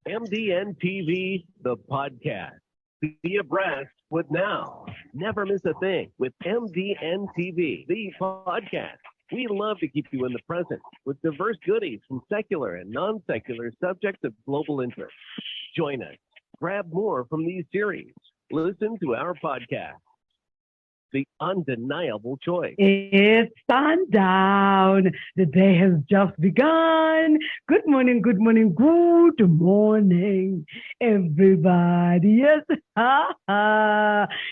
Mdntv, the podcast. Be abreast with now. Never miss a thing with Mdntv, the podcast. We love to keep you in the present with diverse goodies from secular and non-secular subjects of global interest. Join us. Grab more from these series. Listen to our podcast. The undeniable choice. It's sundown. The day has just begun. Good morning, good morning, good morning, everybody. Yes,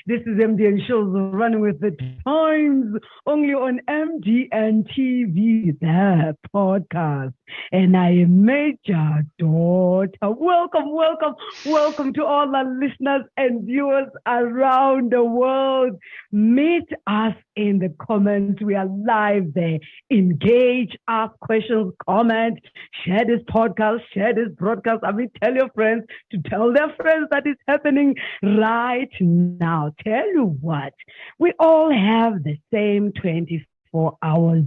this is MDN Shows Running with the Times, only on Mdntv, the podcast. And I am Major Daughter. Welcome, welcome, welcome to all our listeners and viewers around the world. Meet us in the comments. We are live there. Engage, ask questions, comment, share this podcast, share this broadcast. I mean, tell your friends to tell their friends that it's happening right now. Tell you what, we all have the same 24 hours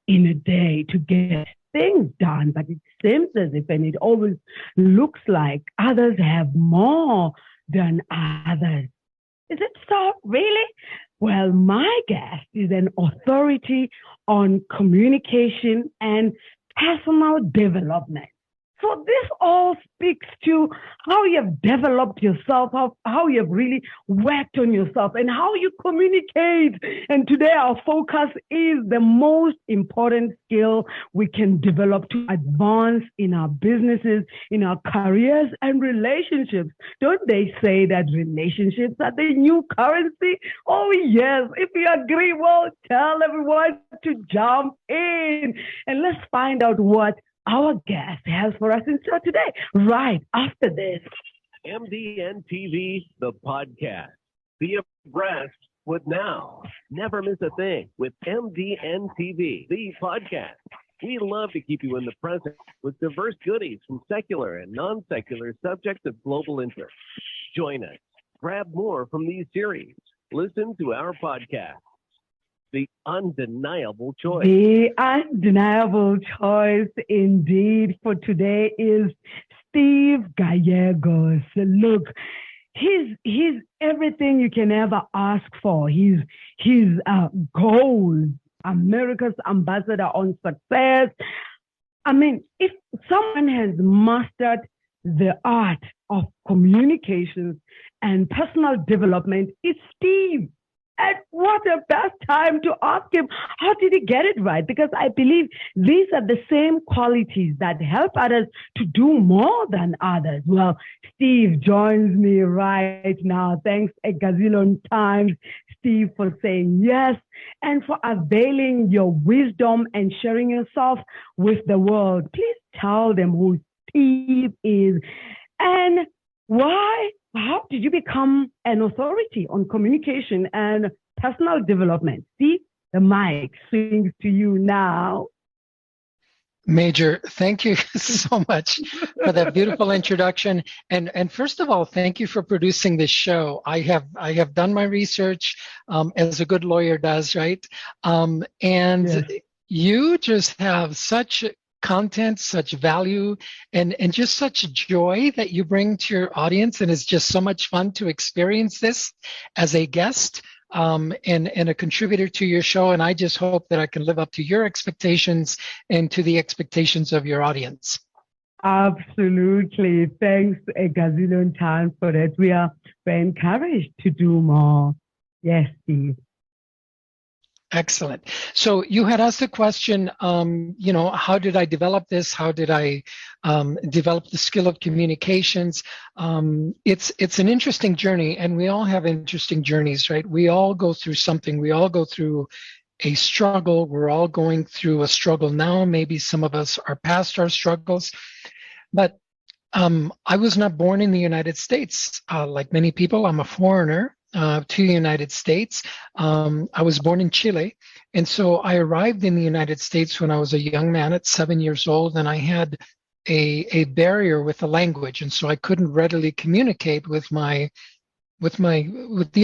in a day to get things done, but it seems as if, and it always looks like, others have more than others. Is it so, really? Well, my guest is an authority on communication and personal development. So this all speaks to how you've developed yourself, how you've really worked on yourself, and how you communicate. And today our focus is the most important skill we can develop to advance in our businesses, in our careers, and relationships. Don't they say that relationships are the new currency? Oh, yes. If you agree, well, tell everyone to jump in. And let's find out what our guest has for us in store today, right after this. Mdntv, the podcast. Be abreast with now. Never miss a thing with Mdntv, the podcast. We love to keep you in the present with diverse goodies from secular and non-secular subjects of global interest. Join us. Grab more from these series. Listen to our podcast. The undeniable choice. The undeniable choice indeed for today is Steve Gallegos. Look, he's everything you can ever ask for. He's gold, America's ambassador on success. I mean, if someone has mastered the art of communications and personal development, it's Steve. And what a best time to ask him, how did he get it right? Because I believe these are the same qualities that help others to do more than others. Well, Steve joins me right now. Thanks a gazillion times, Steve, for saying yes and for availing your wisdom and sharing yourself with the world. Please tell them who Steve is and why. How did you become an authority on communication and personal development? See, the mic swings to you now. Major, thank you so much for that beautiful introduction. And first of all, thank you for producing this show. I have done my research, as a good lawyer does, right? You just have such content, such value, and just such joy that you bring to your audience, and it's just so much fun to experience this as a guest and a contributor to your show. And I just hope that I can live up to your expectations and to the expectations of your audience. Absolutely. Thanks a gazillion times for that. We're encouraged to do more. Yes, Steve. Excellent. So you had asked the question, how did I develop this? How did I develop the skill of communications? It's an interesting journey, and we all have interesting journeys, right? We all go through something. We all go through a struggle. We're all going through a struggle now. Maybe some of us are past our struggles. But I was not born in the United States. Like many people, I'm a foreigner to the United States. I was born in Chile. And so I arrived in the United States when I was a young man at 7 years old, and I had a barrier with the language. And so I couldn't readily communicate with the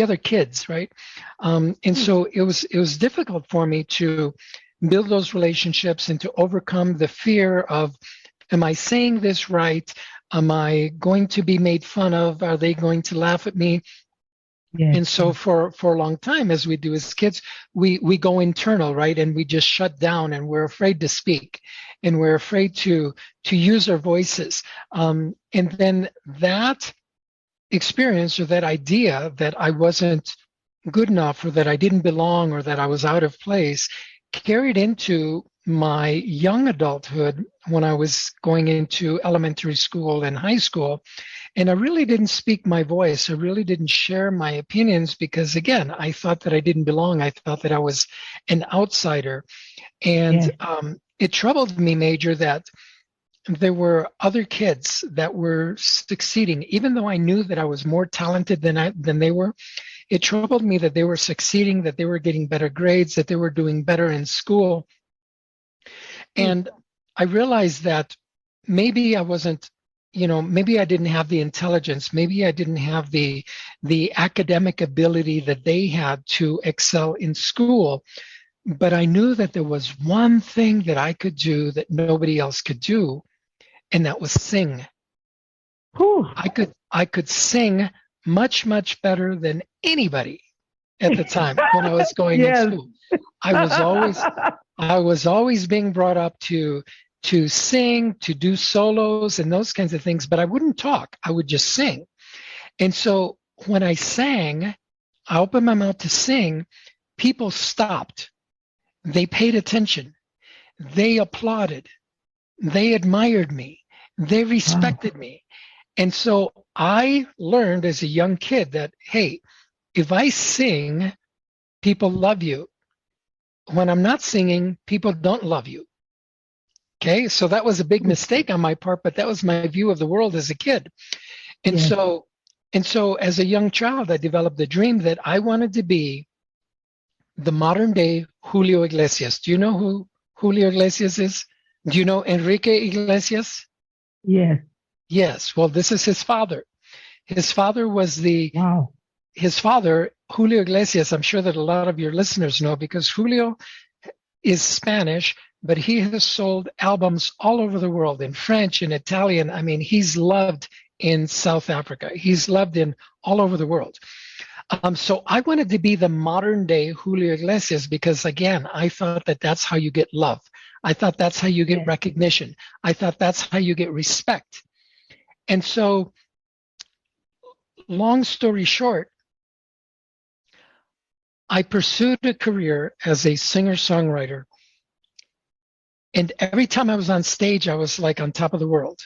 other kids, right? And so it was difficult for me to build those relationships and to overcome the fear of, am I saying this right? Am I going to be made fun of? Are they going to laugh at me? Yes. And so for a long time, as we do as kids, we go internal, right? And we just shut down, and we're afraid to speak, and we're afraid to use our voices. And then that experience, or that idea that I wasn't good enough, or that I didn't belong, or that I was out of place, carried into my young adulthood when I was going into elementary school and high school. And I really didn't speak my voice. I really didn't share my opinions because, again, I thought that I didn't belong. I thought that I was an outsider. And it troubled me, Major, that there were other kids that were succeeding, even though I knew that I was more talented than they were. It troubled me that they were succeeding, that they were getting better grades, that they were doing better in school. And I realized that maybe I wasn't, maybe I didn't have the intelligence, maybe I didn't have the academic ability that they had to excel in school. But I knew that there was one thing that I could do that nobody else could do, and that was sing. Whew. I could sing much, much better than anybody at the time when I was going in school. I was always being brought up to sing, to do solos and those kinds of things, but I wouldn't talk. I would just sing. And so when I sang, I opened my mouth to sing, people stopped. They paid attention. They applauded. They admired me. They respected me. And so I learned as a young kid that, hey, if I sing, people love you. When I'm not singing, people don't love you. Okay, so that was a big mistake on my part, but that was my view of the world as a kid. And so as a young child, I developed the dream that I wanted to be the modern day Julio Iglesias. Do you know who Julio Iglesias is? Do you know Enrique Iglesias? Yes. Yes. Well, this is his father. His father was his father, Julio Iglesias. I'm sure that a lot of your listeners know, because Julio is Spanish, but he has sold albums all over the world, in French, in Italian. I mean, he's loved in South Africa. He's loved in all over the world. So I wanted to be the modern day Julio Iglesias because, again, I thought that that's how you get love. I thought that's how you get recognition. I thought that's how you get respect. And so, long story short, I pursued a career as a singer-songwriter. And every time I was on stage, I was like on top of the world.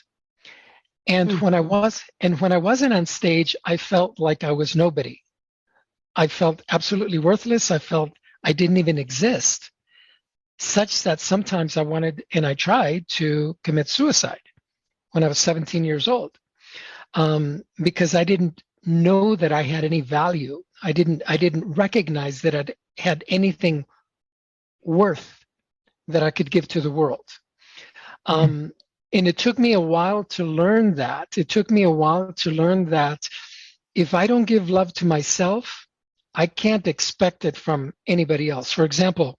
And when I wasn't on stage, I felt like I was nobody. I felt absolutely worthless. I felt I didn't even exist, such that sometimes I wanted, and I tried to commit suicide when I was 17 years old, because I didn't know that I had any value. I didn't recognize that I had anything worth that I could give to the world. And it took me a while to learn that. It took me a while to learn that if I don't give love to myself, I can't expect it from anybody else. For example,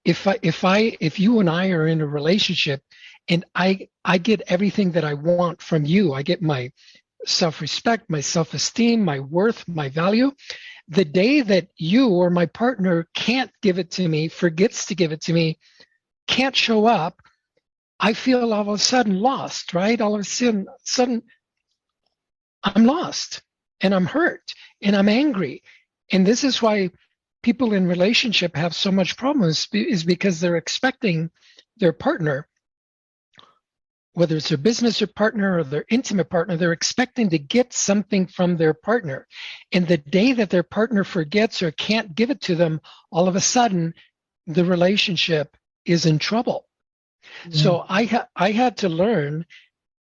if you and I are in a relationship and I get everything that I want from you, I get my self-respect, my self-esteem, my worth, my value. The day that you or my partner can't give it to me, forgets to give it to me, can't show up, I feel all of a sudden lost, right? All of a sudden I'm lost and I'm hurt and I'm angry. And this is why people in relationship have so much problems, is because they're expecting their partner, whether it's their business or partner or their intimate partner, they're expecting to get something from their partner. And the day that their partner forgets or can't give it to them, all of a sudden the relationship is in trouble. So I had to learn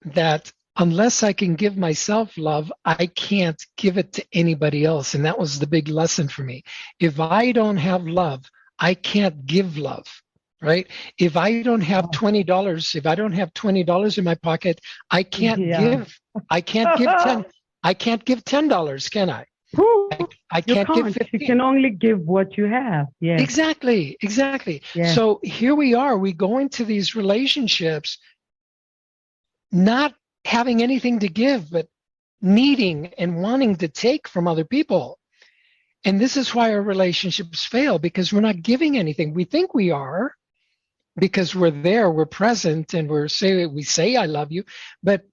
that unless I can give myself love, I can't give it to anybody else. And that was the big lesson for me. If I don't have love, I can't give love, right? If I don't have $20, if I don't have $20 in my pocket, I can't give $10, can I? I can't give 15. You can only give what you have. Yes. Exactly. Yes. So here we are. We go into these relationships not having anything to give, but needing and wanting to take from other people. And this is why our relationships fail, because we're not giving anything. We think we are because we're there, we're present, and we say I love you, but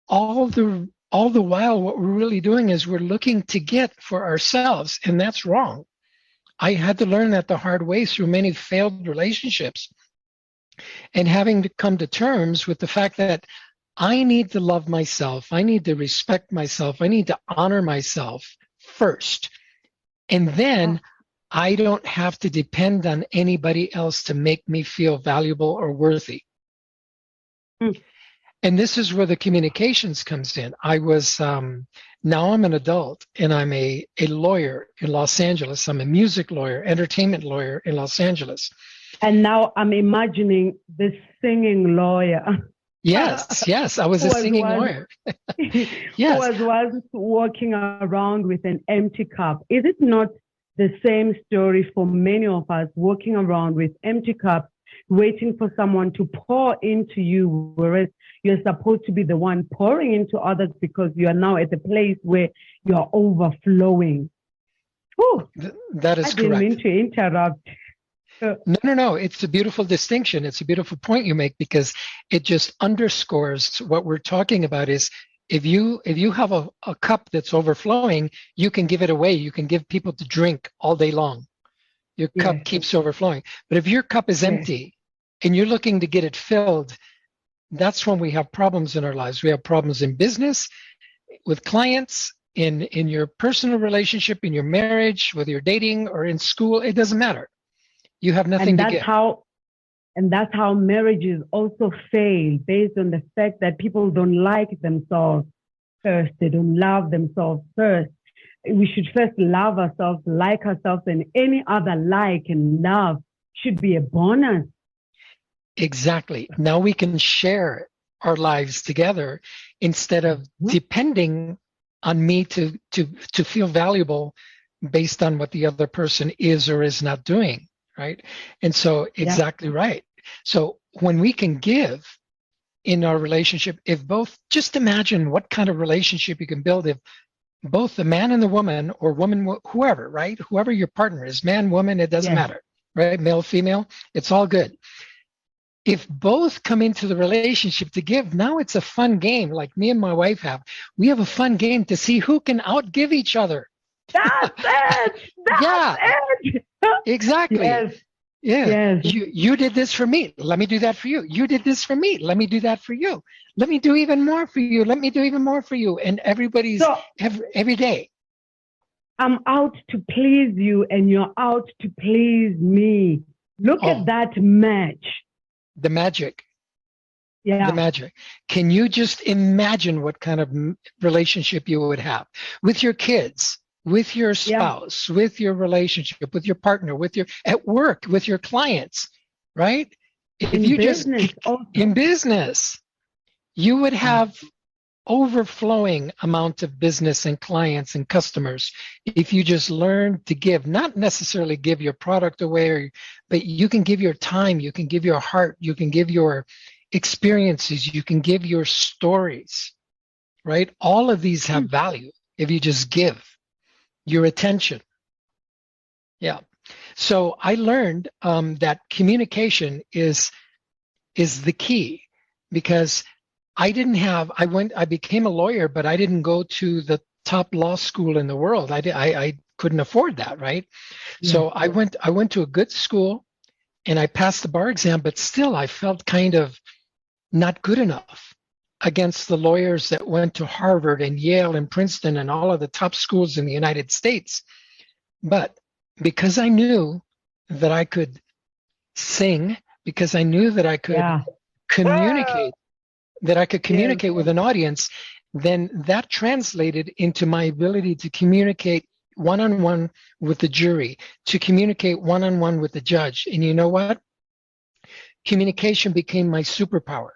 all the while what we're really doing is we're looking to get for ourselves, and that's wrong. I had to learn that the hard way through many failed relationships, and having to come to terms with the fact that I need to love myself, I need to respect myself, I need to honor myself first. And then I don't have to depend on anybody else to make me feel valuable or worthy. And this is where the communications comes in. I was, now I'm an adult and I'm a lawyer in Los Angeles. I'm a music lawyer, entertainment lawyer in Los Angeles. And now I'm imagining the singing lawyer. Yes, I was a singing lawyer. Yes. Who was once walking around with an empty cup. Is it not the same story for many of us, walking around with empty cups, waiting for someone to pour into you, whereas you're supposed to be the one pouring into others because you are now at the place where you're overflowing? Whew. That is correct. I didn't mean to interrupt. No. It's a beautiful distinction. It's a beautiful point you make, because it just underscores what we're talking about is if you have a cup that's overflowing, you can give it away. You can give people to drink all day long. Your cup keeps overflowing. But if your cup is empty and you're looking to get it filled, that's when we have problems in our lives. We have problems in business, with clients, in your personal relationship, in your marriage, whether you're dating or in school. It doesn't matter. You have nothing to give. And that's how marriages also fail, based on the fact that people don't like themselves first. They don't love themselves first. We should first love ourselves, like ourselves, and any other like and love should be a bonus. Exactly. Now we can share our lives together instead of depending on me to feel valuable based on what the other person is or is not doing. Right. And so exactly right. So when we can give in our relationship, just imagine what kind of relationship you can build if both the man and the woman, or woman, whoever, right? Whoever your partner is, man, woman, it doesn't matter, right? Male, female, it's all good. If both come into the relationship to give, now it's a fun game like me and my wife have. We have a fun game to see who can outgive each other. That's it. That's it. Exactly. Yes. Yeah. Yes. You did this for me. Let me do that for you. You did this for me. Let me do that for you. Let me do even more for you. Let me do even more for you. And everybody's every day. I'm out to please you and you're out to please me. Look at that match. The magic. Yeah. The magic. Can you just imagine what kind of relationship you would have with your kids, with your spouse, with your relationship, with your partner, at work, with your clients, right? In business, you would have overflowing amount of business and clients and customers if you just learn to give, not necessarily give your product away, but you can give your time, you can give your heart, you can give your experiences, you can give your stories, right? All of these have value if you just give your attention. Yeah. So I learned that communication is the key, because I became a lawyer, but I didn't go to the top law school in the world. I couldn't afford that, right? Yeah. So I went to a good school and I passed the bar exam, but still I felt kind of not good enough against the lawyers that went to Harvard and Yale and Princeton and all of the top schools in the United States. But because I knew that I could sing, because I knew that I could communicate, with an audience, then that translated into my ability to communicate one-on-one with the jury, to communicate one-on-one with the judge. And you know what? Communication became my superpower.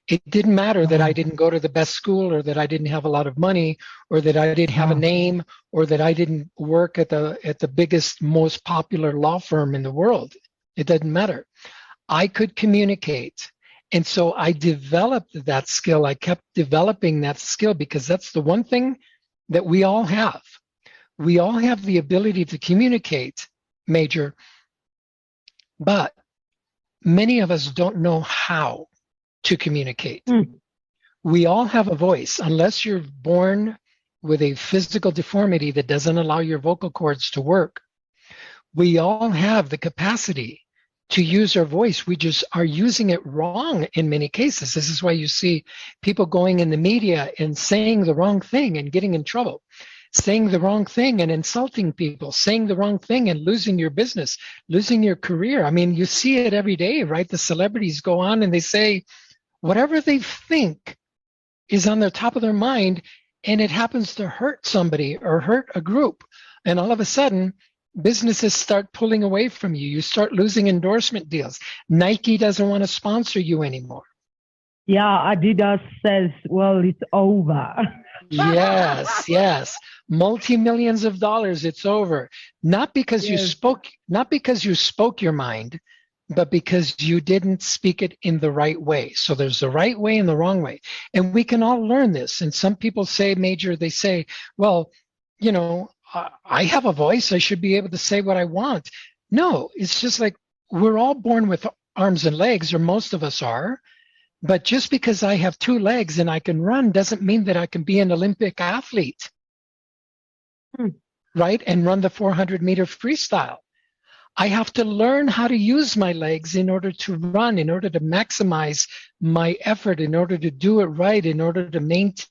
It didn't matter that I didn't go to the best school, or that I didn't have a lot of money, or that I didn't have a name, or that I didn't work at the biggest, most popular law firm in the world. It doesn't matter. I could communicate, And so I developed that skill. I kept developing that skill because that's the one thing that we all have. We all have the ability to communicate, Major, but many of us don't know how to communicate. We all have a voice, unless you're born with a physical deformity that doesn't allow your vocal cords to work. We all have the capacity to use our voice. We just are using it wrong in many cases. This is why you see people going in the media and saying the wrong thing and getting in trouble, saying the wrong thing and insulting people, saying the wrong thing and losing your business, losing your career. I mean, you see it every day, right? The celebrities go on and they say whatever they think is on the top of their mind, and it happens to hurt somebody or hurt a group. And all of a sudden, businesses start pulling away from you. You start losing endorsement deals. Nike doesn't want to sponsor you anymore. Yeah, Adidas says, well, it's over. Yes. Multi-millions of dollars, it's over. Not because you spoke your mind, but because you didn't speak it in the right way. So there's the right way and the wrong way. And we can all learn this. And some people say, Major, they say, well, you know, I have a voice. I should be able to say what I want. No, it's just like we're all born with arms and legs, or most of us are. But just because I have two legs and I can run doesn't mean that I can be an Olympic athlete, right? And run the 400-meter freestyle. I have to learn how to use my legs in order to run, in order to maximize my effort, in order to do it right, in order to maintain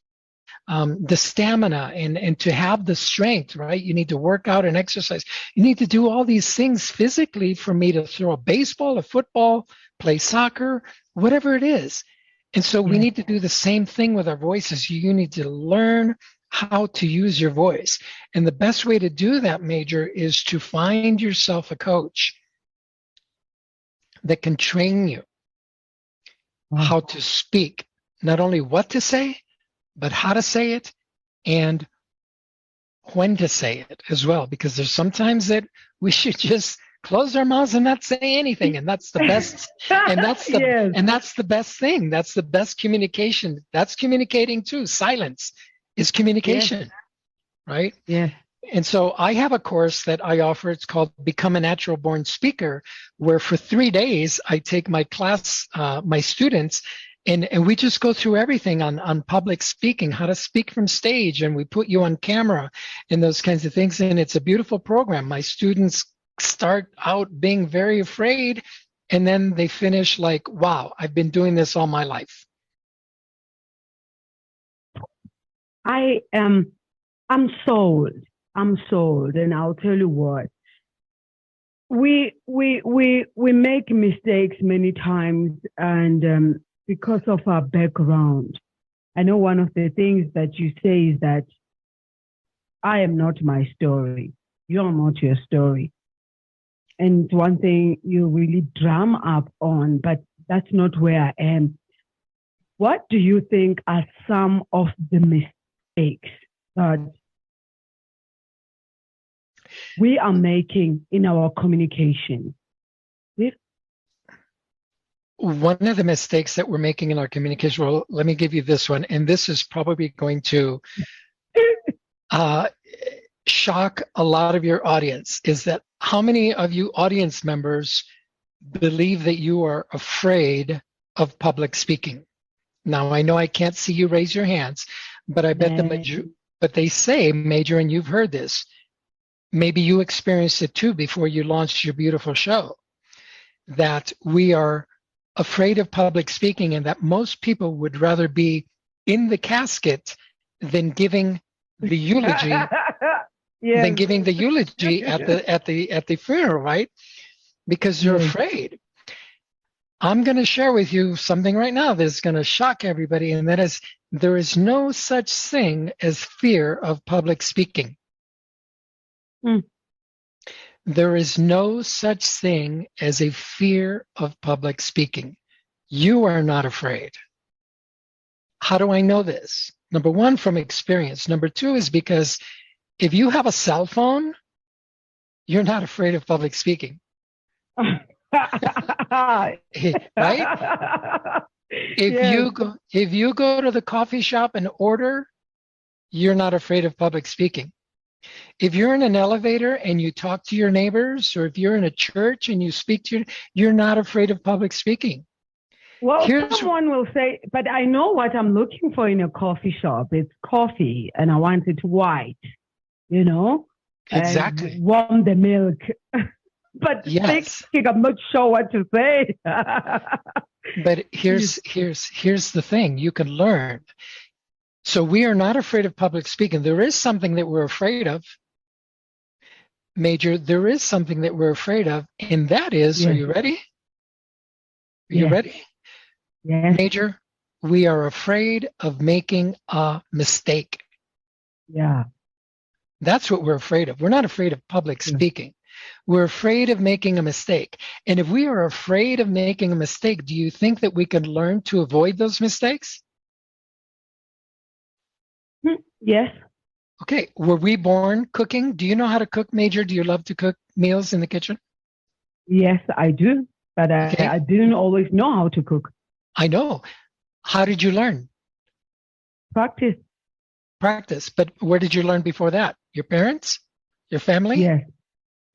the stamina and to have the strength, right? You need to work out and exercise. You need to do all these things physically for me to throw a baseball, a football, play soccer, whatever it is. And so we need to do the same thing with our voices. You need to learn how to use your voice. And the best way to do that, Major, is to find yourself a coach that can train you how to speak, not only what to say, but how to say it and when to say it as well. Because there's sometimes that we should just close our mouths and not say anything, and that's the best. And that's the and that's the best thing. That's the best communication. That's communicating too. Silence is communication, right? Yeah. And so I have a course that I offer. It's called Become a Natural Born Speaker, where for 3 days I take my class, my students, and we just go through everything on public speaking, how to speak from stage, and we put you on camera and those kinds of things. And it's a beautiful program. My students start out being very afraid, and then they finish like, wow, I've been doing this all my life. I'm sold. And I'll tell you what. We make mistakes many times, and because of our background. I know one of the things that you say is that I am not my story. You're not your story. And one thing you really drum up on, but that's not where I am. What do you think are some of the mistakes that we are making in our communication? One of the mistakes that we're making in our communication, well, let me give you this one, and this is probably going to shock a lot of your audience, is that how many of you audience members believe that you are afraid of public speaking? Now, I know I can't see you raise your hands, but I bet but they say, Major, and you've heard this, maybe you experienced it too before you launched your beautiful show, that we are afraid of public speaking, and that most people would rather be in the casket than giving the eulogy than giving the eulogy at the funeral, right? Because you're afraid. I'm going to share with you something right now that's going to shock everybody, and that is there is no such thing as fear of public speaking. There is no such thing as a fear of public speaking. You are not afraid. How do I know this? Number one, from experience. Number two is because if you have a cell phone, you're not afraid of public speaking. Right? Yes. If you go to the coffee shop and order, you're not afraid of public speaking. If you're in an elevator and you talk to your neighbors, or if you're in a church and you speak to you're not afraid of public speaking. Well, someone will say, but I know what I'm looking for in a coffee shop. It's coffee, and I want it white, you know? Exactly. And warm the milk. But yes. I'm not sure what to say. But here's the thing. You can learn. So we are not afraid of public speaking. There is something that we're afraid of. Major, there is something that we're afraid of, and that is, Yes. are you ready? Are Yes. you ready? Yes. Major, we are afraid of making a mistake. Yeah. That's what we're afraid of. We're not afraid of public speaking. We're afraid of making a mistake. And if we are afraid of making a mistake, do you think that we can learn to avoid those mistakes? Yes. Okay. Were we born cooking? Do you know how to cook, Major? Do you love to cook meals in the kitchen? Yes, I do. But I didn't always know how to cook. I know. How did you learn? Practice. But where did you learn before that? Your parents? Your family? Yes.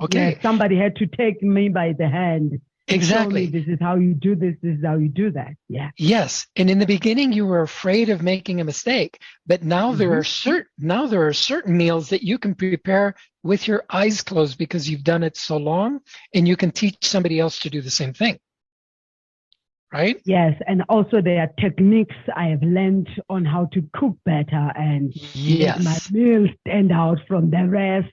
Okay. Yes, somebody had to take me by the hand. Exactly. This is how you do this. This is how you do that. Yeah. Yes. And in the beginning, you were afraid of making a mistake, but now there are certain meals that you can prepare with your eyes closed because you've done it so long, and you can teach somebody else to do the same thing. Right? Yes. And also there are techniques I have learned on how to cook better and make my meals stand out from the rest.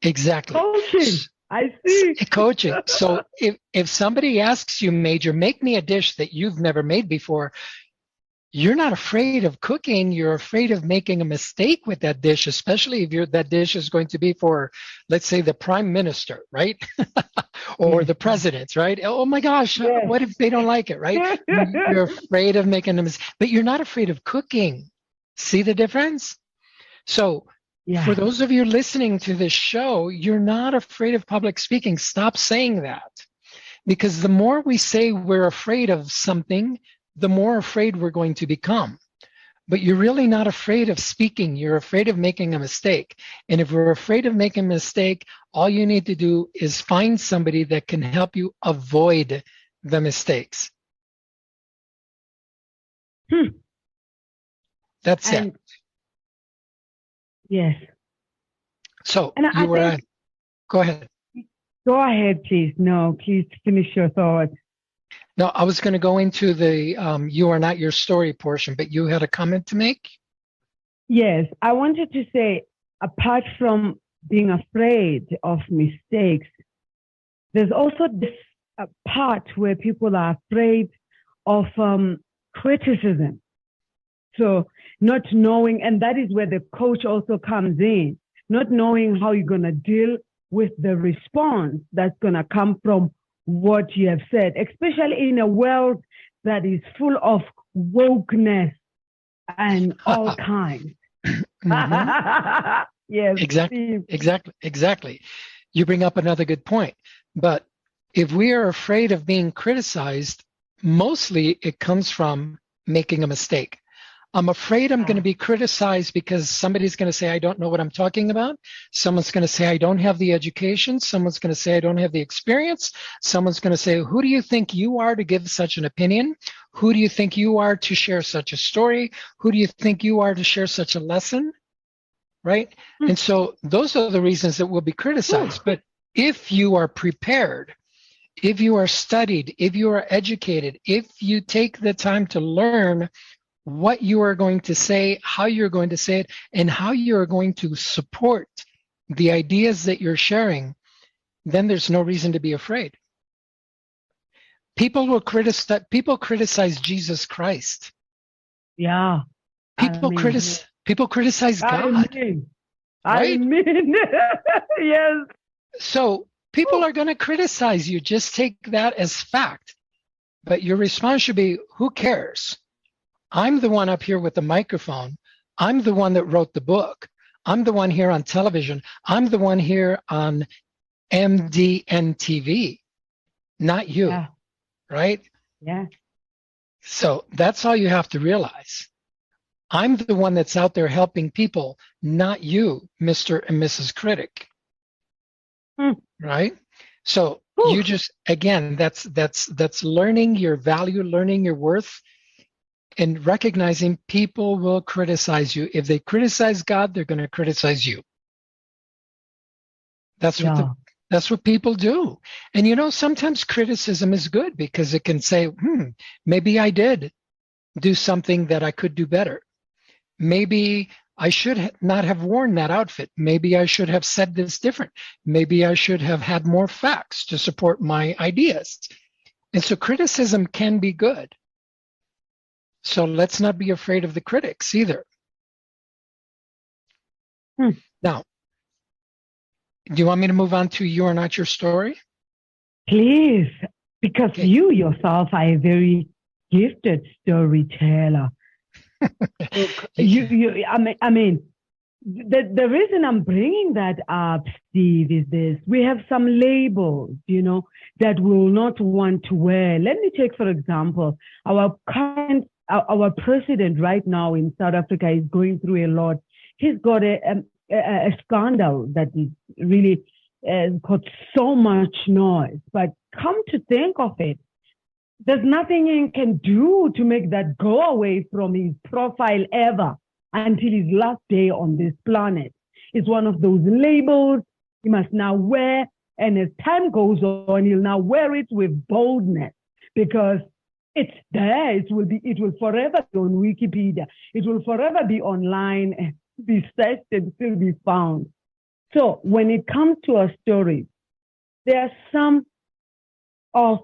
Exactly. Coaching. I see. Coaching. So if somebody asks you, Major, make me a dish that you've never made before, you're not afraid of cooking. You're afraid of making a mistake with that dish, especially if that dish is going to be for, let's say, the prime minister, right? Or the president, right? Oh my gosh, what if they don't like it, right? You're afraid of making a mistake, but you're not afraid of cooking. See the difference? So for those of you listening to this show, you're not afraid of public speaking. Stop saying that. Because the more we say we're afraid of something, the more afraid we're going to become. But you're really not afraid of speaking. You're afraid of making a mistake. And if we're afraid of making a mistake, all you need to do is find somebody that can help you avoid the mistakes. That's it. Yes. So go ahead. Go ahead, please. No, please finish your thoughts. No, I was going to go into the you are not your story portion, but you had a comment to make? Yes, I wanted to say, apart from being afraid of mistakes, there's also this part where people are afraid of criticism. So not knowing, and that is where the coach also comes in, not knowing how you're going to deal with the response that's going to come from what you have said, especially in a world that is full of wokeness and all kinds. Yes. Exactly. You bring up another good point. But if we are afraid of being criticized, mostly it comes from making a mistake. I'm afraid I'm going to be criticized because somebody's going to say, I don't know what I'm talking about. Someone's going to say, I don't have the education. Someone's going to say, I don't have the experience. Someone's going to say, who do you think you are to give such an opinion? Who do you think you are to share such a story? Who do you think you are to share such a lesson? Right? And so those are the reasons that we'll be criticized. But if you are prepared, if you are studied, if you are educated, if you take the time to learn what you are going to say, how you're going to say it, and how you're going to support the ideas that you're sharing, then there's no reason to be afraid. People criticize Jesus Christ. Yeah. People criticize God. I mean, yes. So people are going to criticize you. Just take that as fact. But your response should be, who cares? I'm the one up here with the microphone. I'm the one that wrote the book. I'm the one here on television. I'm the one here on Mdntv, not you. Yeah. Right? Yeah. So that's all you have to realize. I'm the one that's out there helping people, not you, Mr. and Mrs. Critic. Right? So you just, again, that's learning your value, learning your worth, and recognizing people will criticize you. If they criticize God, they're going to criticize you. That's what people do. And you know, sometimes criticism is good because it can say, maybe I did do something that I could do better. Maybe I should not have worn that outfit. Maybe I should have said this different. Maybe I should have had more facts to support my ideas. And so criticism can be good. So let's not be afraid of the critics either. Now, do you want me to move on to You Are Not Your Story? Please, because you yourself are a very gifted storyteller. I mean, the reason I'm bringing that up, Steve, is this. We have some labels, you know, that we'll not want to wear. Let me take, for example, our president right now in South Africa is going through a lot. He's got a scandal that is really got so much noise. But come to think of it, there's nothing he can do to make that go away from his profile ever until his last day on this planet. It's one of those labels he must now wear, and as time goes on, he'll now wear it with boldness because it's there. It will forever be on Wikipedia. It will forever be online and be searched and still be found. So when it comes to our stories, there are some of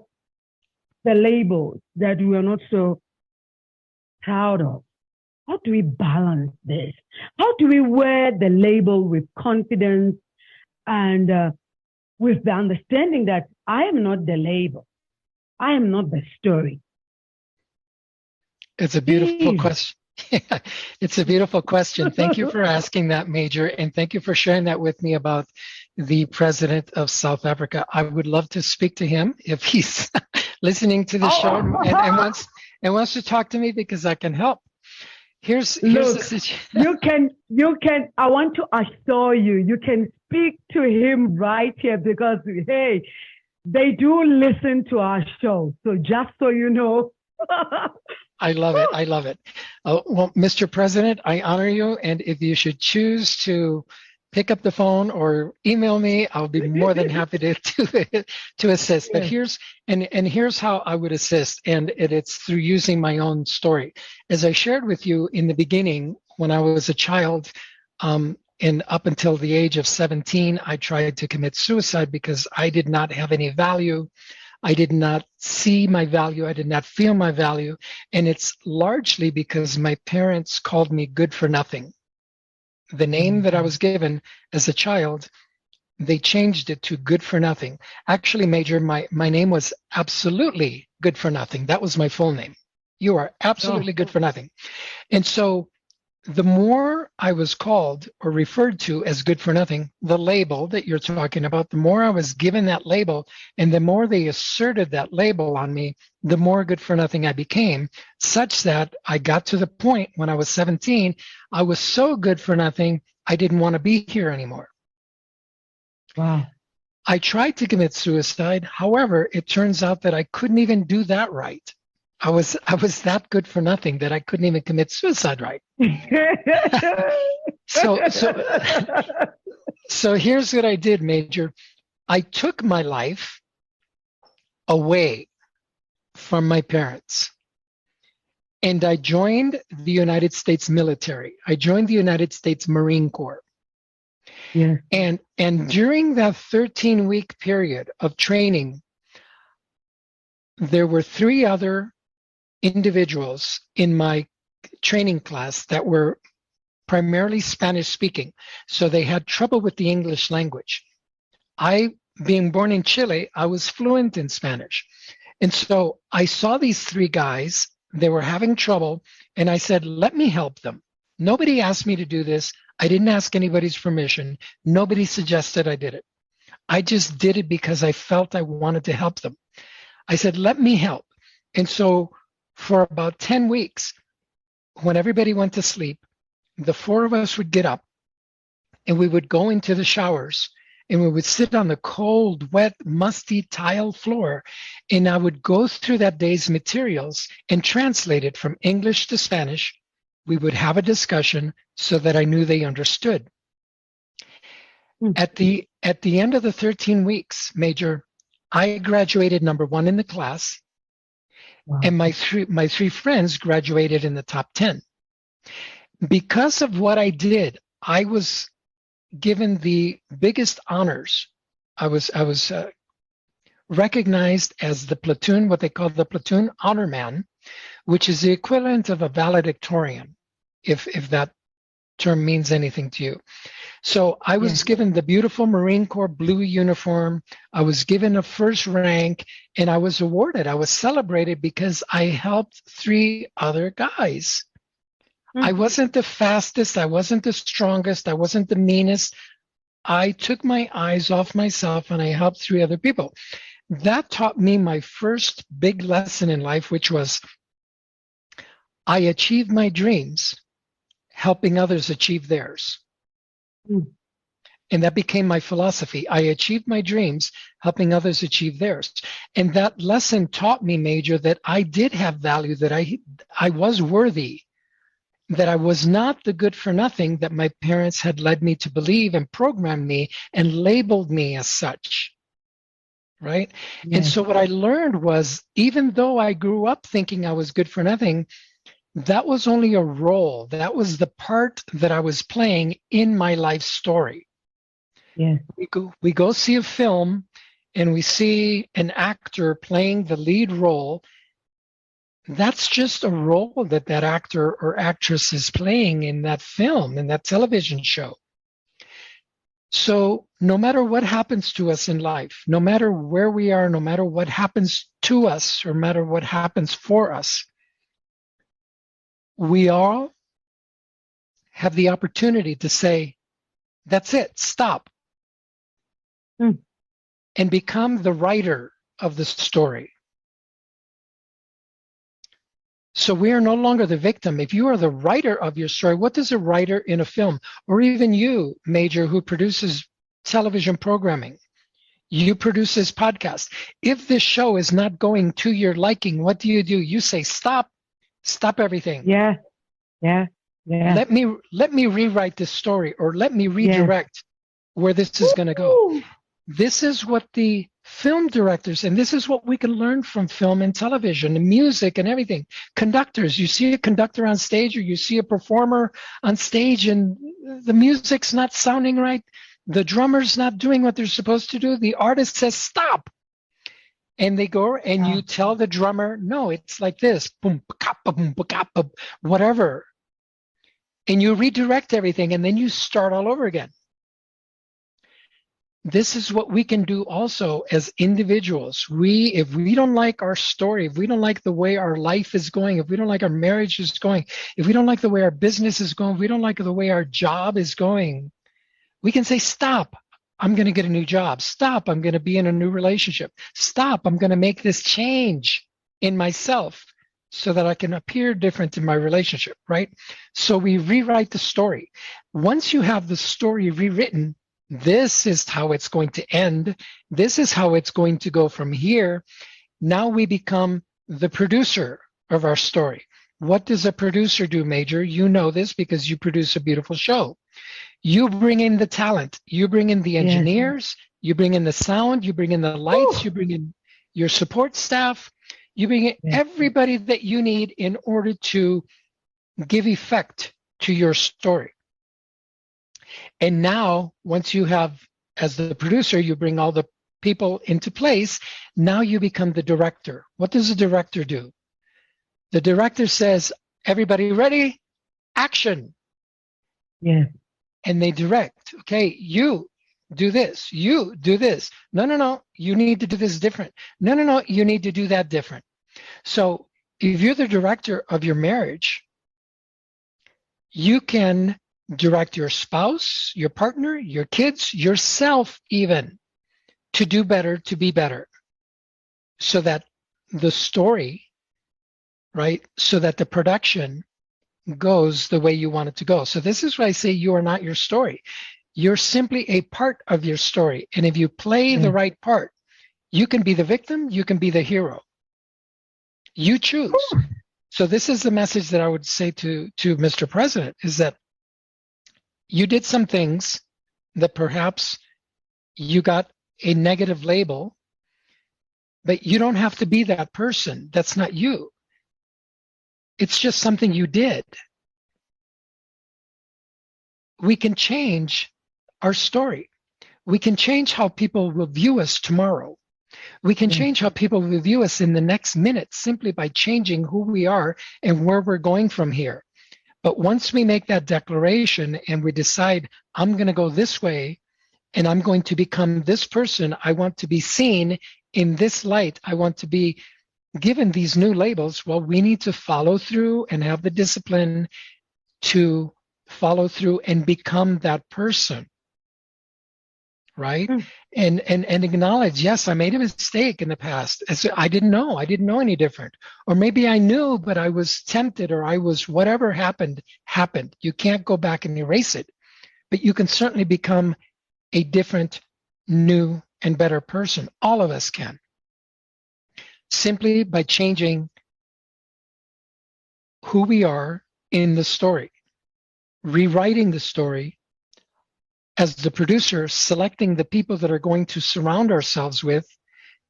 the labels that we are not so proud of. How do we balance this? How do we wear the label with confidence and with the understanding that I am not the label. I am not the story. It's a beautiful question. It's a beautiful question. Thank you for asking that, Major, and thank you for sharing that with me about the president of South Africa. I would love to speak to him if he's listening to the show and wants to talk to me because I can help. Here's the situation. You can. I want to assure you, you can speak to him right here because hey, they do listen to our show. So just so you know. I love it. I love it. Well, Mr. President, I honor you. And if you should choose to pick up the phone or email me, I'll be more than happy to assist. But here's how I would assist. And it's through using my own story. As I shared with you in the beginning, when I was a child, and up until the age of 17, I tried to commit suicide because I did not have any value. I did not see my value. I did not feel my value. And it's largely because my parents called me good for nothing. The name that I was given as a child, they changed it to good for nothing. Actually, Major, my name was absolutely good for nothing. That was my full name. You are absolutely good for nothing. And so the more I was called or referred to as good for nothing, the label that you're talking about, the more I was given that label and the more they asserted that label on me, the more good for nothing I became, such that I got to the point when I was 17, I was so good for nothing, I didn't want to be here anymore. Wow. I tried to commit suicide. However, it turns out that I couldn't even do that right. I was that good for nothing that I couldn't even commit suicide right. So here's what I did, Major. I took my life away from my parents. And I joined the United States military. I joined the United States Marine Corps. Yeah. And during that 13-week period of training, there were 3 other individuals in my training class that were primarily Spanish speaking. So they had trouble with the English language. I, being born in Chile, I was fluent in Spanish. And so I saw these 3 guys, they were having trouble, and I said, let me help them. Nobody asked me to do this. I didn't ask anybody's permission. Nobody suggested I did it. I just did it because I felt I wanted to help them. I said, let me help. And so for about 10 weeks, when everybody went to sleep, the four of us would get up and we would go into the showers and we would sit on the cold, wet, musty tile floor, and I would go through that day's materials and translate it from English to Spanish. We would have a discussion so that I knew they understood. At the end of the 13 weeks, Major, I graduated #1 in the class, wow. And my three friends graduated in the top 10. Because of what I did, I was given the biggest honors. I was recognized as the platoon, what they call the platoon honor man, which is the equivalent of a valedictorian, if that term means anything to you. So I was given the beautiful Marine Corps blue uniform. I was given a first rank, and I was awarded. I was celebrated because I helped 3 other guys. I wasn't the fastest. I wasn't the strongest. I wasn't the meanest. I took my eyes off myself and I helped 3 other people. That taught me my first big lesson in life, which was I achieved my dreams helping others achieve theirs. And that became my philosophy. I achieved my dreams helping others achieve theirs. And that lesson taught me, Major, that I did have value, that I was worthy, that I was not the good for nothing that my parents had led me to believe and programmed me and labeled me as such, right? Yes. And so what I learned was, even though I grew up thinking I was good for nothing, that was only a role. That was the part that I was playing in my life story. Yeah. We go see a film and we see an actor playing the lead role. That's just a role that actor or actress is playing in that film, in that television show. So no matter what happens to us in life, no matter where we are, no matter what happens to us, or no matter what happens for us, we all have the opportunity to say, that's it, stop. And become the writer of the story. So we are no longer the victim. If you are the writer of your story, what does a writer in a film, or even you, Major, who produces television programming, you produce this podcast. If this show is not going to your liking, what do? You say, stop everything. Yeah. Let me rewrite this story, or let me redirect where this is going to go. This is what the film directors, and this is what we can learn from film and television and music and everything. Conductors, you see a conductor on stage, or you see a performer on stage and the music's not sounding right, the drummer's not doing what they're supposed to do, the artist says stop, and they go and you tell the drummer, no, it's like this, boom, boom, whatever, and you redirect everything, and then you start all over again. This is what we can do also as individuals. If we don't like our story, if we don't like the way our life is going, if we don't like our marriage is going, if we don't like the way our business is going, if we don't like the way our job is going, we can say, stop, I'm going to get a new job. Stop, I'm going to be in a new relationship. Stop, I'm going to make this change in myself so that I can appear different in my relationship, right? So we rewrite the story. Once you have the story rewritten, this is how it's going to end. This is how it's going to go from here. Now we become the producer of our story. What does a producer do, Major? You know this because you produce a beautiful show. You bring in the talent. You bring in the engineers. You bring in the sound. You bring in the lights. You bring in your support staff. You bring in everybody that you need in order to give effect to your story. And now, once you have, as the producer, you bring all the people into place, now you become the director. What does the director do? The director says, everybody ready? Action. Yeah. And they direct, okay, you do this, you do this. No, you need to do this different. No, you need to do that different. So if you're the director of your marriage, you can direct your spouse, your partner, your kids, yourself even, to do better, to be better, so that the story right? So that the production goes the way you want it to go. So this is why I say you are not your story. You're simply a part of your story. And if you play the right part, you can be the victim, you can be the hero. You choose. So this is the message that I would say to Mr. President, is that you did some things that perhaps you got a negative label, but you don't have to be that person. That's not you. It's just something you did. We can change our story. We can change how people will view us tomorrow. We can change how people will view us in the next minute simply by changing who we are and where we're going from here. But once we make that declaration and we decide, I'm going to go this way and I'm going to become this person, I want to be seen in this light, I want to be given these new labels, well, we need to follow through and have the discipline to follow through and become that person. Right? And acknowledge, yes, I made a mistake in the past. I didn't know any different. Or maybe I knew, but I was tempted, or I was, whatever happened. You can't go back and erase it. But you can certainly become a different, new, and better person. All of us can. Simply by changing who we are in the story, rewriting the story, as the producer, selecting the people that are going to surround ourselves with,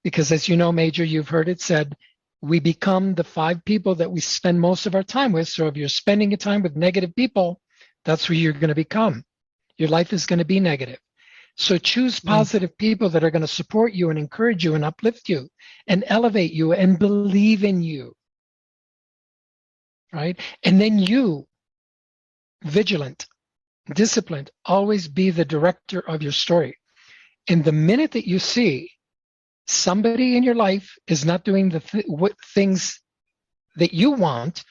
because as you know, Major, you've heard it said, we become the 5 people that we spend most of our time with. So if you're spending your time with negative people, that's who you're going to become. Your life is going to be negative. So choose positive people that are going to support you and encourage you and uplift you and elevate you and believe in you. Right? And then you, vigilant, disciplined, always be the director of your story. And the minute that you see somebody in your life is not doing the things that you want,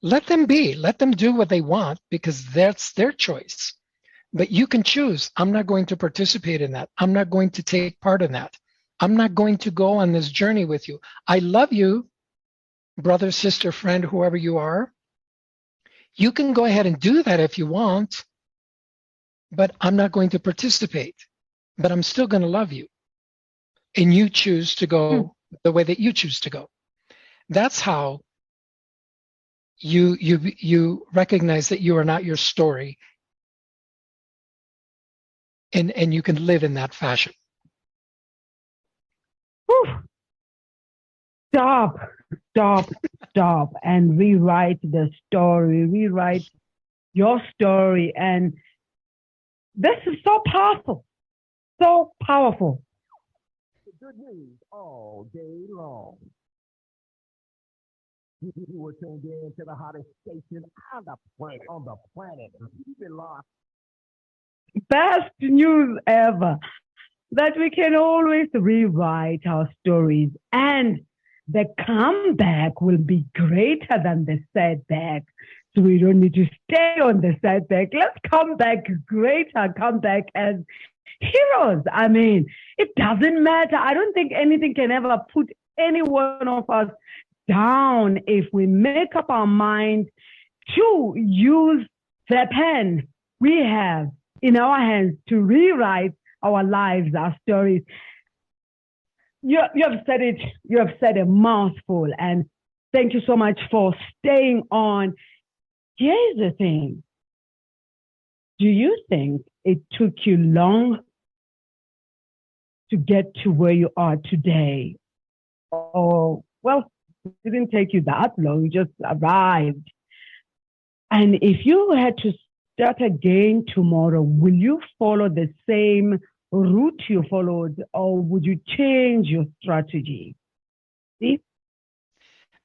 let them be. Let them do what they want, because that's their choice. But you can choose, I'm not going to participate in that. I'm not going to take part in that. I'm not going to go on this journey with you. I love you, brother, sister, friend, whoever you are. You can go ahead and do that if you want, but I'm not going to participate. But I'm still going to love you. And you choose to go the way that you choose to go. That's how you recognize that you are not your story, and you can live in that fashion. Whew. Stop, and rewrite the story. Rewrite your story. And this is so powerful. So powerful. Good news all day long. You were tuned in to the hottest station on the planet. You've been lost. Best news ever. That we can always rewrite our stories, and the comeback will be greater than the setback. So we don't need to stay on the setback. Let's come back greater, come back as heroes. I mean, it doesn't matter. I don't think anything can ever put any one of us down if we make up our mind to use the pen we have in our hands to rewrite our lives, our stories. You have said it. You have said a mouthful, and thank you so much for staying on. Here's the thing. Do you think it took you long to get to where you are today? Or, well, it didn't take you that long. You just arrived. And if you had to start again tomorrow, will you follow the same route you followed, or would you change your strategy? See?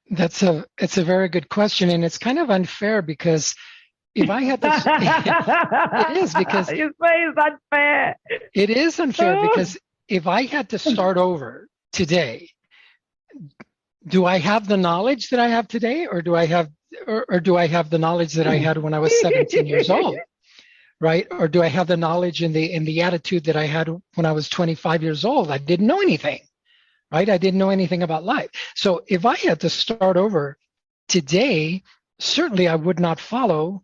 It's a very good question, and it's kind of unfair because if I had to, it is because you say it's unfair. It is unfair because if I had to start over today, do I have the knowledge that I have today, or do I have the knowledge that I had when I was 17 years old? Right? Or do I have the knowledge and the attitude that I had when I was 25 years old? I didn't know anything, right? I didn't know anything about life. So if I had to start over today, certainly I would not follow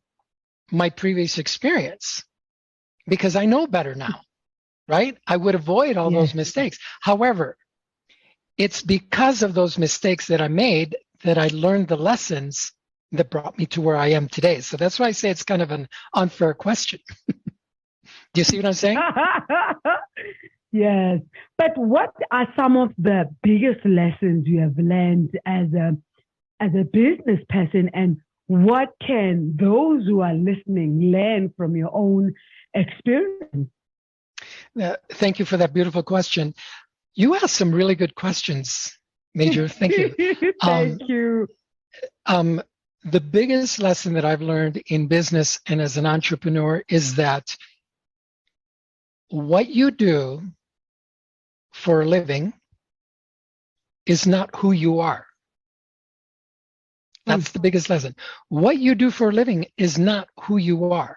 my previous experience because I know better now, right? I would avoid all those mistakes. However, it's because of those mistakes that I made that I learned the lessons that brought me to where I am today. So that's why I say it's kind of an unfair question. Do you see what I'm saying? Yes. But what are some of the biggest lessons you have learned as a business person, and what can those who are listening learn from your own experience? Thank you for that beautiful question. You asked some really good questions, Major. Thank you. Thank you. The biggest lesson that I've learned in business and as an entrepreneur is that what you do for a living is not who you are. That's the biggest lesson. What you do for a living is not who you are.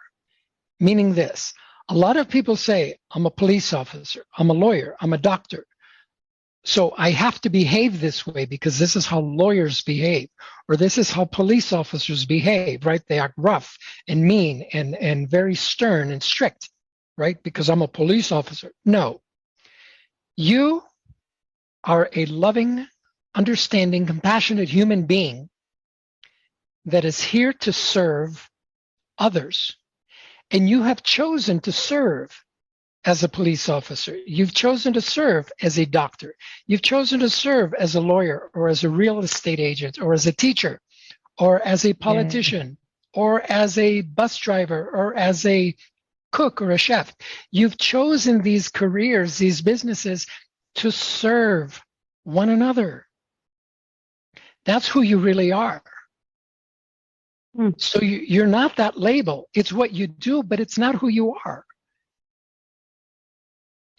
Meaning this, a lot of people say, I'm a police officer, I'm a lawyer, I'm a doctor. So I have to behave this way because this is how lawyers behave, or this is how police officers behave, right? They act rough and mean and very stern and strict, right? Because I'm a police officer. No. You are a loving, understanding, compassionate human being that is here to serve others. And you have chosen to serve as a police officer. You've chosen to serve as a doctor. You've chosen to serve as a lawyer or as a real estate agent or as a teacher or as a politician or as a bus driver or as a cook or a chef. You've chosen these careers, these businesses to serve one another. That's who you really are. So you're not that label. It's what you do, but it's not who you are.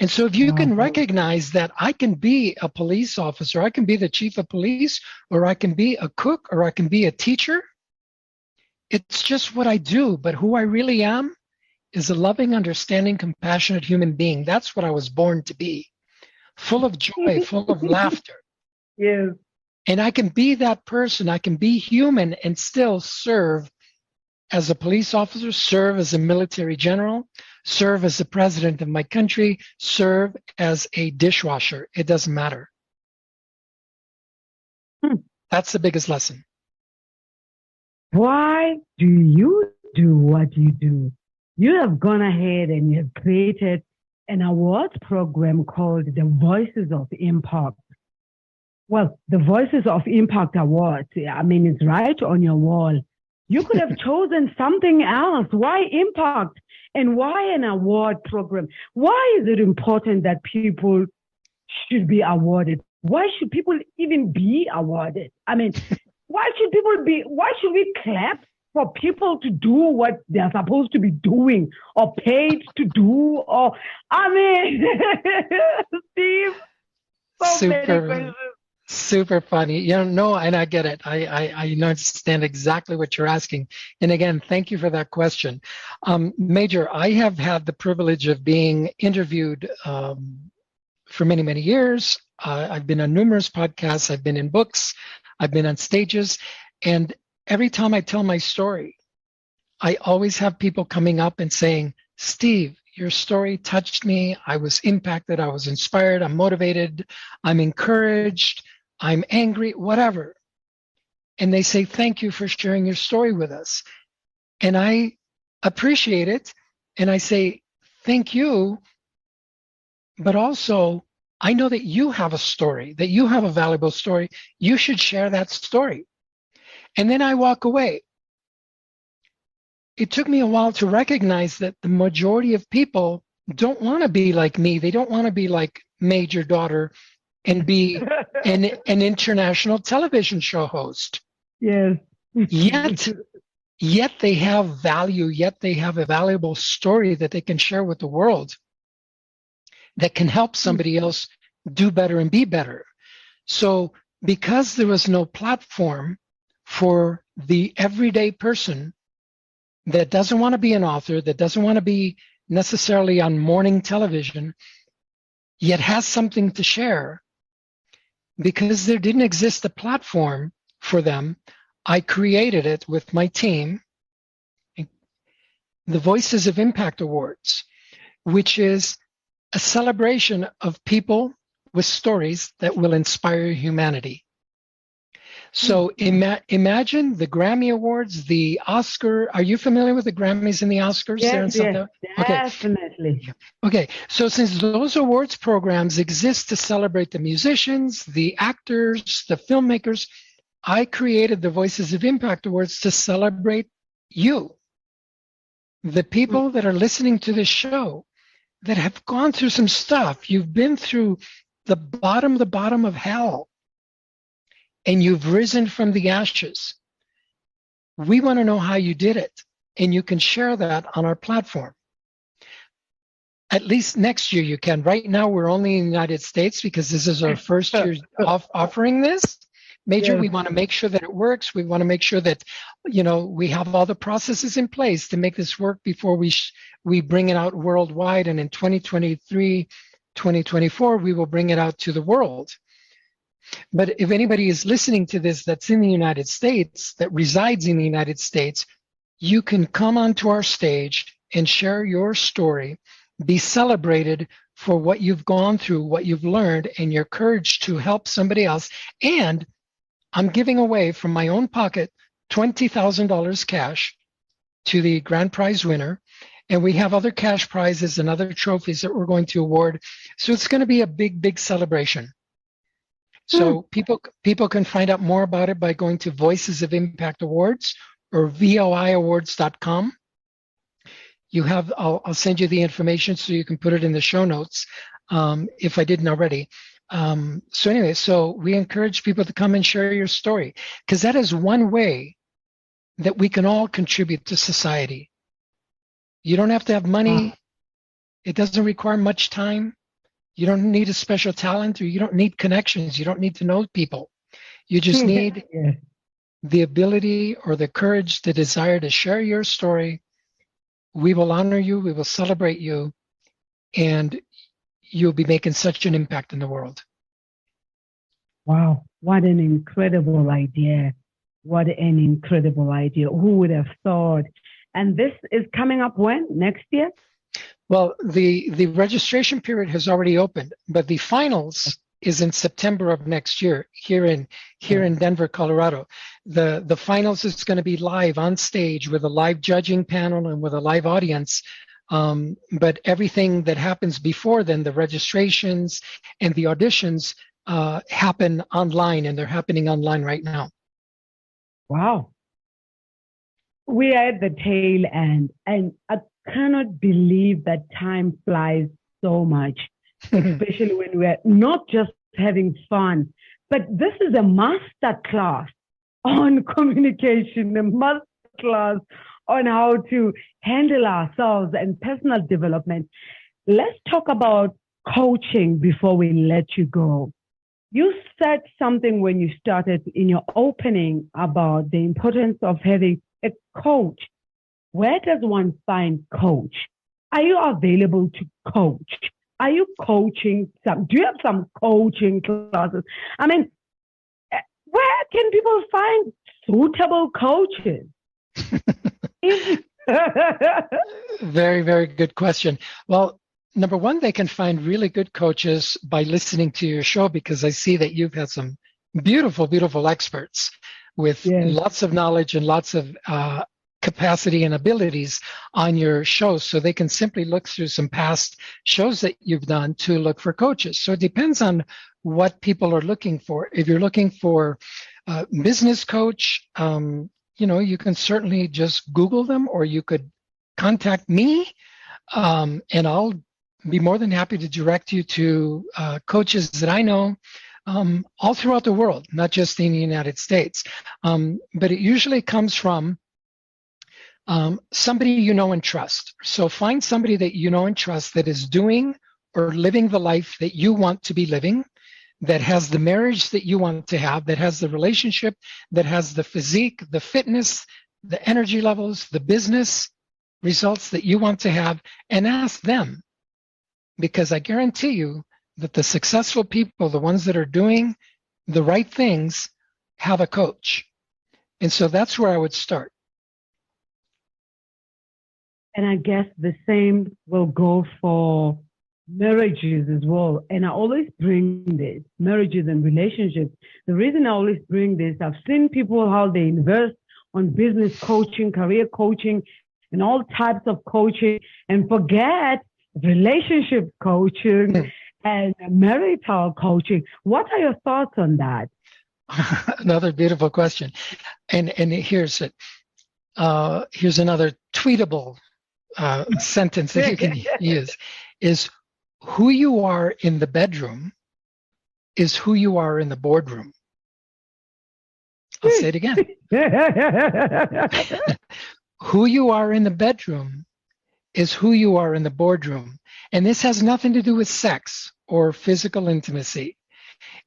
And so if you can recognize that I can be a police officer, I can be the chief of police, or I can be a cook, or I can be a teacher, it's just what I do. But who I really am is a loving, understanding, compassionate human being. That's what I was born to be. Full of joy, full of laughter. Yes. And I can be that person. I can be human and still serve as a police officer, serve as a military general, serve as the president of my country, serve as a dishwasher. It doesn't matter. That's the biggest lesson. Why do you do what you do? You have gone ahead and you have created an awards program called the Voices of Impact. Well, the Voices of Impact Awards, I mean, it's right on your wall. You could have chosen something else. Why Impact? And why an award program? Why is it important that people should be awarded? Why should people even be awarded? I mean, why should we clap for people to do what they're supposed to be doing or paid to do? Or, I mean, Steve, so many questions. Super funny. No, and I get it. I understand exactly what you're asking. And again, thank you for that question. Major, I have had the privilege of being interviewed for many, many years. I've been on numerous podcasts. I've been in books. I've been on stages. And every time I tell my story, I always have people coming up and saying, Steve, your story touched me. I was impacted. I was inspired. I'm motivated. I'm encouraged. I'm angry, whatever. And they say, thank you for sharing your story with us. And I appreciate it. And I say, thank you. But also, I know that you have a story, that you have a valuable story. You should share that story. And then I walk away. It took me a while to recognize that the majority of people don't want to be like me. They don't want to be like Major Daughter and be an international television show host. Yes. Yet they have value, yet they have a valuable story that they can share with the world that can help somebody else do better and be better. So because there was no platform for the everyday person that doesn't want to be an author, that doesn't want to be necessarily on morning television, yet has something to share, because there didn't exist a platform for them, I created it with my team, the Voices of Impact Awards, which is a celebration of people with stories that will inspire humanity. So imagine the Grammy Awards, the Oscar. Are you familiar with the Grammys and the Oscars? Yes, yes, definitely. Okay, so since those awards programs exist to celebrate the musicians, the actors, the filmmakers, I created the Voices of Impact Awards to celebrate you, the people that are listening to this show, that have gone through some stuff. You've been through the bottom of hell, and you've risen from the ashes. We want to know how you did it, and you can share that on our platform. At least next year you can. Right now we're only in the United States because this is our first year offering this. Major, we want to make sure that it works. We want to make sure that, we have all the processes in place to make this work before we bring it out worldwide. And in 2023, 2024, we will bring it out to the world. But if anybody is listening to this that's in the United States, that resides in the United States, you can come onto our stage and share your story, be celebrated for what you've gone through, what you've learned, and your courage to help somebody else. And I'm giving away from my own pocket $20,000 cash to the grand prize winner. And we have other cash prizes and other trophies that we're going to award. So it's going to be a big, big celebration. So people can find out more about it by going to Voices of Impact Awards or voiawards.com. I'll send you the information so you can put it in the show notes if I didn't already. So we encourage people to come and share your story, because that is one way that we can all contribute to society. You don't have to have money. It doesn't require much time. You don't need a special talent, or you don't need connections. You don't need to know people. You just need the ability or the courage, the desire to share your story. We will honor you. We will celebrate you. And you'll be making such an impact in the world. Wow, what an incredible idea. What an incredible idea. Who would have thought? And this is coming up when? Next year? Well, the registration period has already opened, but the finals is in September of next year here in Denver, Colorado. The finals is going to be live on stage with a live judging panel and with a live audience. But everything that happens before then, the registrations and the auditions, happen online, and they're happening online right now. Wow. We are at the tail end, and I cannot believe that time flies so much, especially when we're not just having fun, but this is a master class on communication, a master class on how to handle ourselves and personal development. Let's talk about coaching before we let you go. You said something when you started in your opening about the importance of having a coach. Where does one find coach? Are you available to coach? Are you coaching do you have some coaching classes? I mean, where can people find suitable coaches? Very, very good question. Well, number one, they can find really good coaches by listening to your show, because I see that you've had some beautiful, beautiful experts with lots of knowledge and lots of capacity and abilities on your show. So they can simply look through some past shows that you've done to look for coaches. So it depends on what people are looking for. If you're looking for a business coach, you can certainly just Google them, or you could contact me, and I'll be more than happy to direct you to coaches that I know all throughout the world, not just in the United States. But it usually comes from somebody you know and trust. So find somebody that you know and trust that is doing or living the life that you want to be living, that has the marriage that you want to have, that has the relationship, that has the physique, the fitness, the energy levels, the business results that you want to have, and ask them. Because I guarantee you that the successful people, the ones that are doing the right things, have a coach. And so that's where I would start. And I guess the same will go for marriages as well. And I always bring this, marriages and relationships. The reason I always bring this, I've seen people how they invest on business coaching, career coaching, and all types of coaching, and forget relationship coaching and marital coaching. What are your thoughts on that? Another beautiful question. And here's it. Here's another tweetable sentence that you can use is, who you are in the bedroom is who you are in the boardroom. I'll say it again. Who you are in the bedroom is who you are in the boardroom. And this has nothing to do with sex or physical intimacy.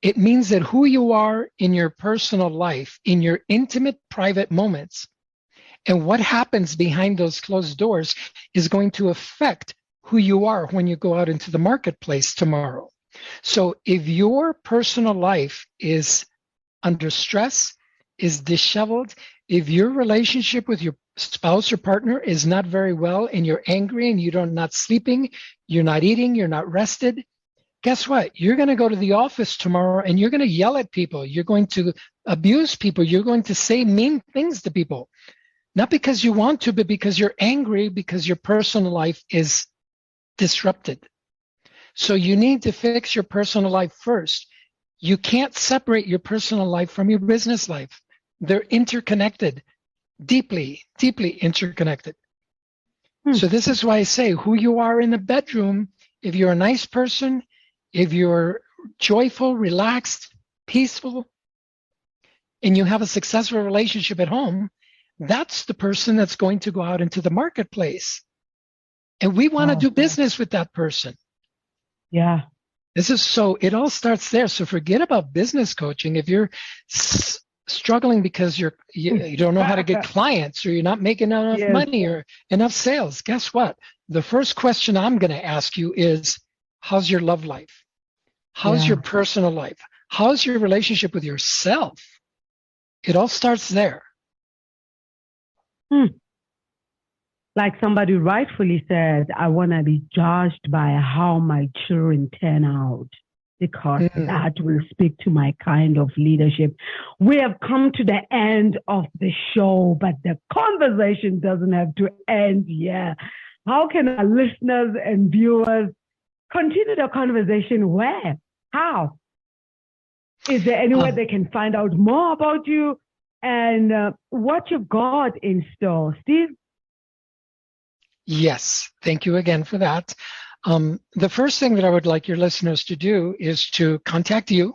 It means that who you are in your personal life, in your intimate, private moments, and what happens behind those closed doors is going to affect who you are when you go out into the marketplace tomorrow. So if your personal life is under stress, is disheveled, if your relationship with your spouse or partner is not very well and you're angry and you're not sleeping, you're not eating, you're not rested, guess what? You're going to go to the office tomorrow and you're going to yell at people. You're going to abuse people. You're going to say mean things to people. Not because you want to, but because you're angry because your personal life is disrupted. So you need to fix your personal life first. You can't separate your personal life from your business life. They're interconnected, deeply, deeply interconnected. So this is why I say who you are in the bedroom, if you're a nice person, if you're joyful, relaxed, peaceful, and you have a successful relationship at home, that's the person that's going to go out into the marketplace. And we want to do business with that person. Yeah. This is so, it all starts there. So forget about business coaching. If you're struggling because you don't know how to get clients, or you're not making enough money or enough sales, guess what? The first question I'm going to ask you is, how's your love life? How's your personal life? How's your relationship with yourself? It all starts there. Like somebody rightfully said, I want to be judged by how my children turn out, because that will speak to my kind of leadership. We have come to the end of the show, but the conversation doesn't have to end yet. How can our listeners and viewers continue the conversation? Where? How? Is there anywhere they can find out more about you and what you've got in store? Steve? Yes, thank you again for that. The first thing that I would like your listeners to do is to contact you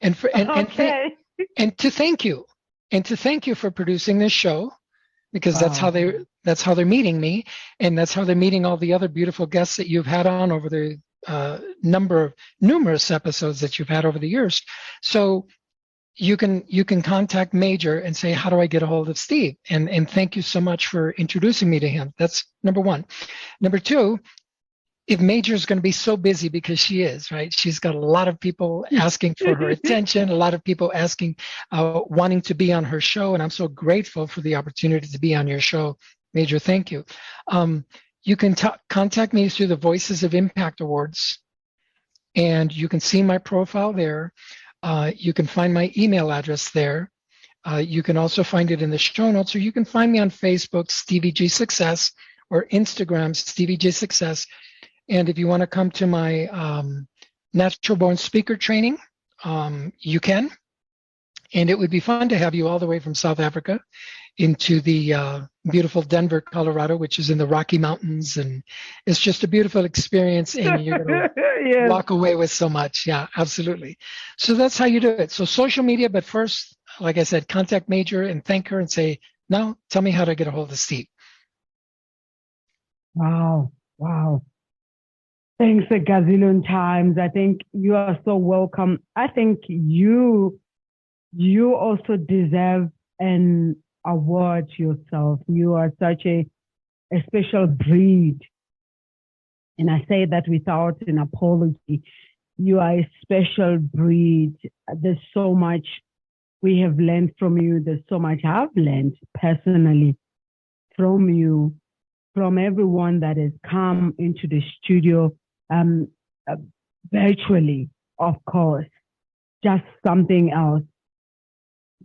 and to thank you, and to thank you for producing this show, because that's how they're meeting me, and that's how they're meeting all the other beautiful guests that you've had on over the numerous episodes that you've had over the years. So you can contact Major and say, how do I get a hold of Steve? And thank you so much for introducing me to him. That's number one. Number two, if Major is going to be so busy, because she is, right? She's got a lot of people asking for her attention, a lot of people asking, wanting to be on her show. And I'm so grateful for the opportunity to be on your show. Major, thank you. You can contact me through the Voices of Impact Awards, and you can see my profile there. You can find my email address there. You can also find it in the show notes, or you can find me on Facebook, Stevie G Success, or Instagram, Stevie G Success. And if you want to come to my Natural Born Speaker training, you can. And it would be fun to have you all the way from South Africa into the beautiful Denver, Colorado, which is in the Rocky Mountains. And it's just a beautiful experience, and you're going to walk away with so much. Yeah, absolutely. So that's how you do it. So social media, but first, like I said, contact Major and thank her and say, now tell me how to get a hold of Steve. Wow. Thanks a gazillion times. I think you are so welcome. I think you also deserve an award yourself. You are such a special breed. And I say that without an apology. You are a special breed. There's so much We have learned from you. There's so much I've learned personally from you, from everyone that has come into the studio, virtually, of course, just something else.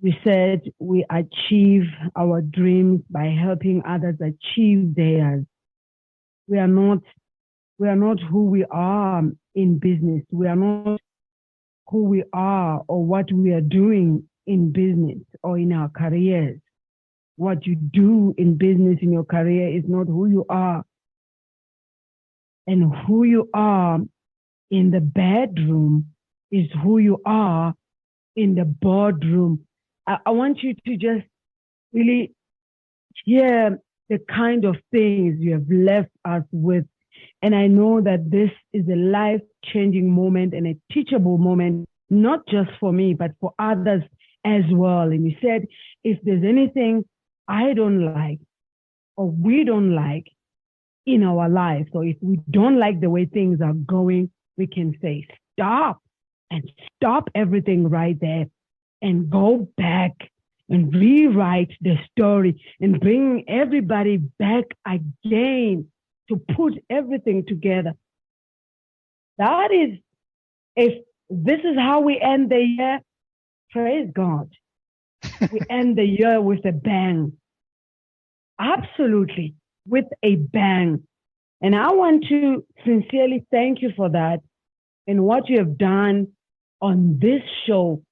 We said we achieve our dreams by helping others achieve theirs. We are not who we are in business. We are not who we are or what we are doing in business or in our careers. What you do in business, in your career, is not who you are. And who you are in the bedroom is who you are in the boardroom. I want you to just really hear the kind of things you have left us with. And I know that this is a life-changing moment and a teachable moment, not just for me, but for others as well. And you said, if there's anything I don't like or we don't like in our lives, or if we don't like the way things are going, we can say, stop, and stop everything right there and go back and rewrite the story and bring everybody back again to put everything together. That is, if this is how we end the year, praise God. We end the year with a bang. Absolutely, with a bang. And I want to sincerely thank you for that and what you have done on this show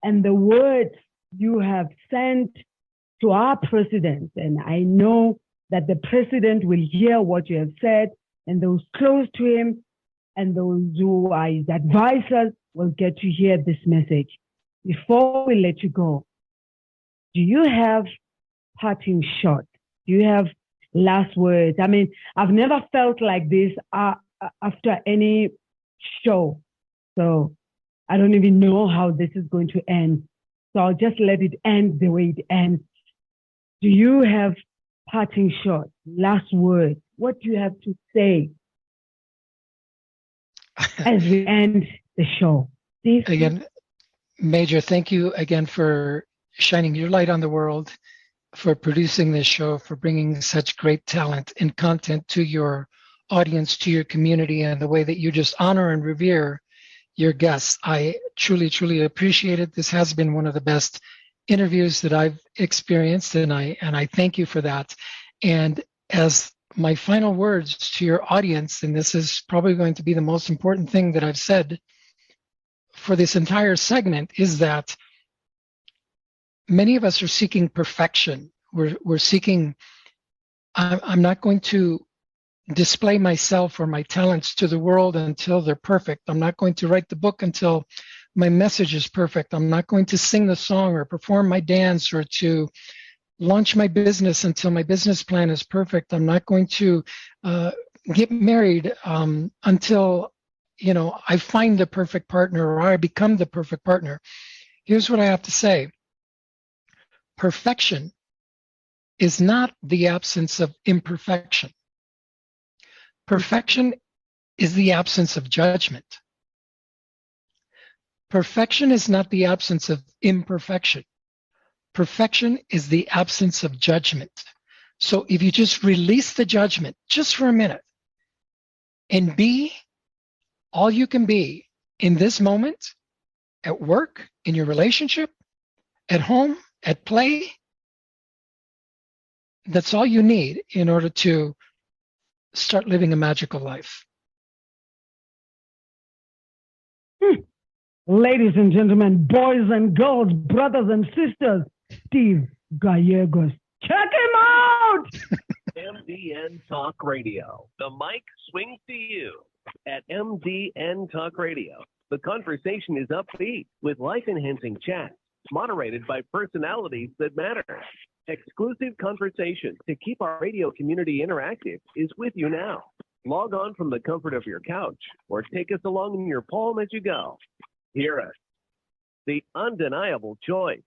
and the words you have sent to our president. And I know that the president will hear what you have said, and those close to him and those who are his advisors will get to hear this message. Before we let you go, do you have parting shot? Do you have last words? I mean, I've never felt like this after any show. So I don't even know how this is going to end. So I'll just let it end the way it ends. Do you have parting shot, last words? What do you have to say as we end the show? Steve? Again, Major, thank you again for shining your light on the world, for producing this show, for bringing such great talent and content to your audience, to your community, and the way that you just honor and revere your guests. I truly, truly appreciate it. This has been one of the best interviews that I've experienced, and I thank you for that. And as my final words to your audience, and this is probably going to be the most important thing that I've said for this entire segment, is that many of us are seeking perfection. We're seeking, I'm not going to display myself or my talents to the world until they're perfect. I'm not going to write the book until my message is perfect. I'm not going to sing the song or perform my dance or to launch my business until my business plan is perfect. I'm not going to get married until, I find the perfect partner or I become the perfect partner. Here's what I have to say. Perfection is not the absence of imperfection. Perfection is the absence of judgment. Perfection is not the absence of imperfection. Perfection is the absence of judgment. So if you just release the judgment just for a minute and be all you can be in this moment, at work, in your relationship, at home, at play, that's all you need in order to start living a magical life. Ladies and gentlemen, boys and girls, brothers and sisters, Steve Gallegos. Check him out! MDN Talk Radio. The mic swings to you at MDN Talk Radio. The conversation is upbeat with life-enhancing chats moderated by personalities that matter. Exclusive conversation to keep our radio community interactive is with you now. Log on from the comfort of your couch or take us along in your palm as you go. Hear us. The undeniable choice.